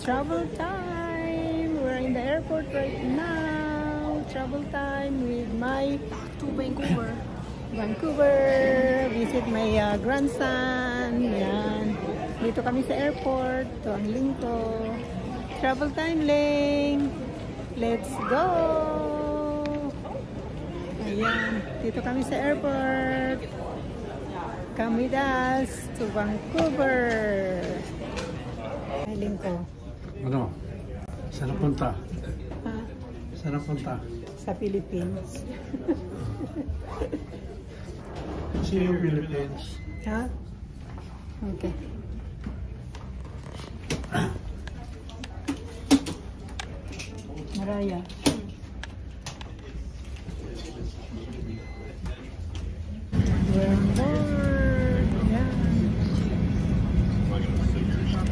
Travel time. We're in the airport right now. Travel time with my To Vancouver. Visit my grandson. Yan. Dito kami sa airport. Ito ang Lingko. Travel time, Ling. Let's go. Ayan. Dito kami sa airport. Come with us to Vancouver. Ay, Lingko. Ano? Saan punta? Ha? Saan punta? Sa Philippines. See you, Philippines. Ha? Okay. Maraya. We're on board. Yeah.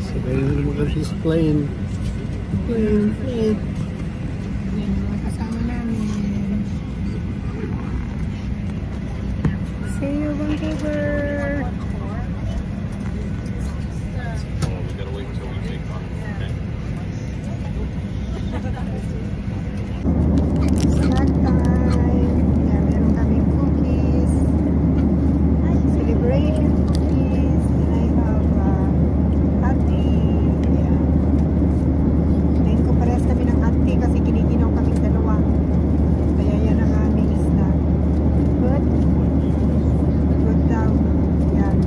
Sabihin mo kasi sa plane. Yan mga kasama namin. See you, Vancouver. Snack time. Yeah, meron kaming cookies. Celebration cookies. And I have hot tea. Yeah. Ngayon ko parehas kami ng hot tea kasi kiniginaw kami dalawa. Kaya yan ang aming snack. Good? Good daw. Yan.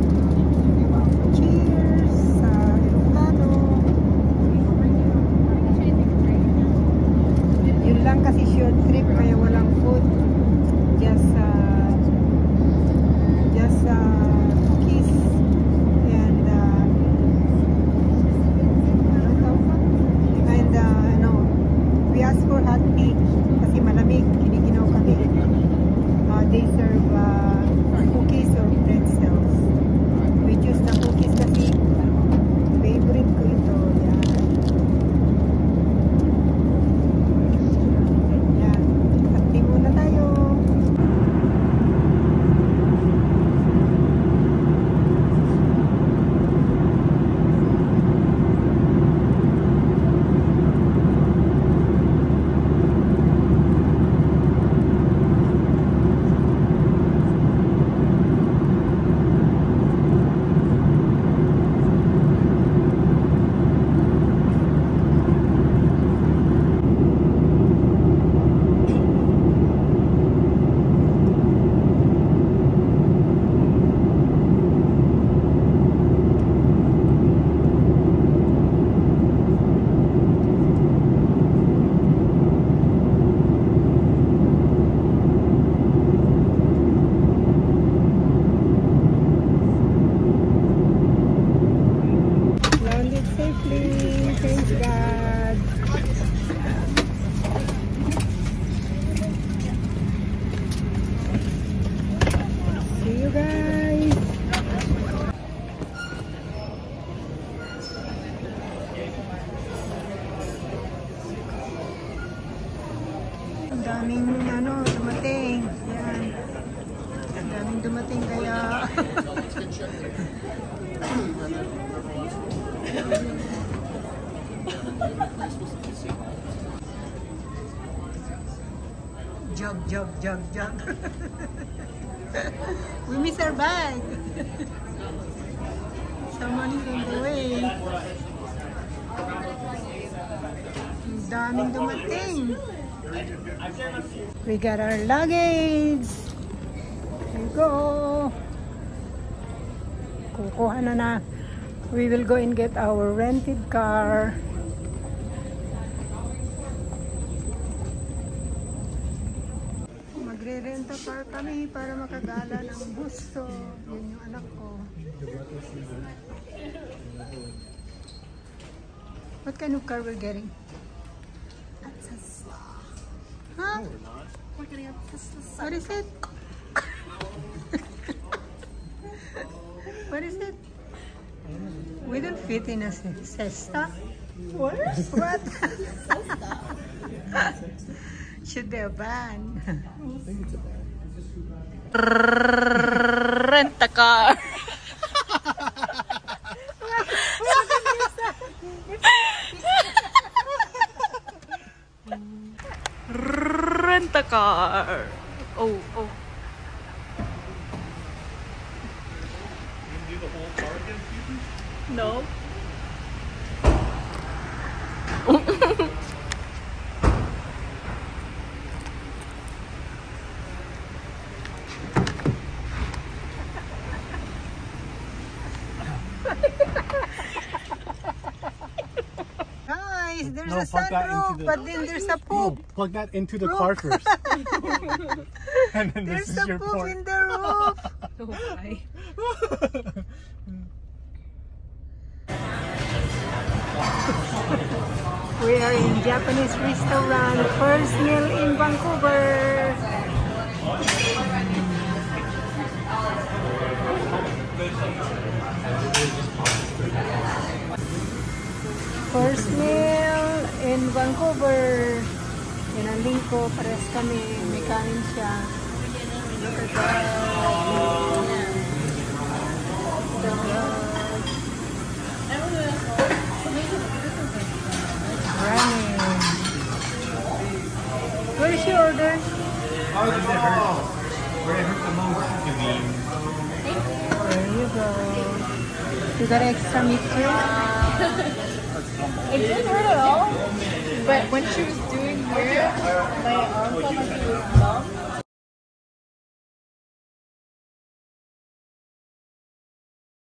Cheers sa Ilocano. Yun lang kasi short trip kaya walang food. Just cookies and we asked for hot tea kasi malamig, kiniginaw kami. They serve cookies or pretzels. We choose the cookies kasi favorite ko ito. Yan. Hot tea muna tayo. Landed safely. Thank God. See you guys. Ang daming dumating. Yan. Ang daming dumating kaya jog. We miss our bag. Someone is on the way. Ang daming dumating. We got our luggage. There you go. Kukuha na. We will go and get our rented car. Magre-renta car kami para makagala ng gusto. Yun yung anak ko. What kind of car we're getting? A Tesla. Huh? No, we're not. We're getting a Tesla. What is it? What is it? We don't fit in a cesta. What? What? Should be a van. I think it's a bad. Rent a car. Oh, oh. Do the whole car again, Susan? No. Guys, there's No, a plug that into sunroof, the- but then there's a No, poop. plug that into the car first. And then this There's is a your poop port. in the roof. We are in Japanese restaurant, first meal in Vancouver. First meal in Vancouver. Yan ang link ko, pares kami, may kanin siya. Look at that. Ramen. Where's your order? How does it hurt? Where it hurt the most to be. There you go. You got extra meat too? It didn't hurt at all. But when she was doing here, my arm felt like it was numb.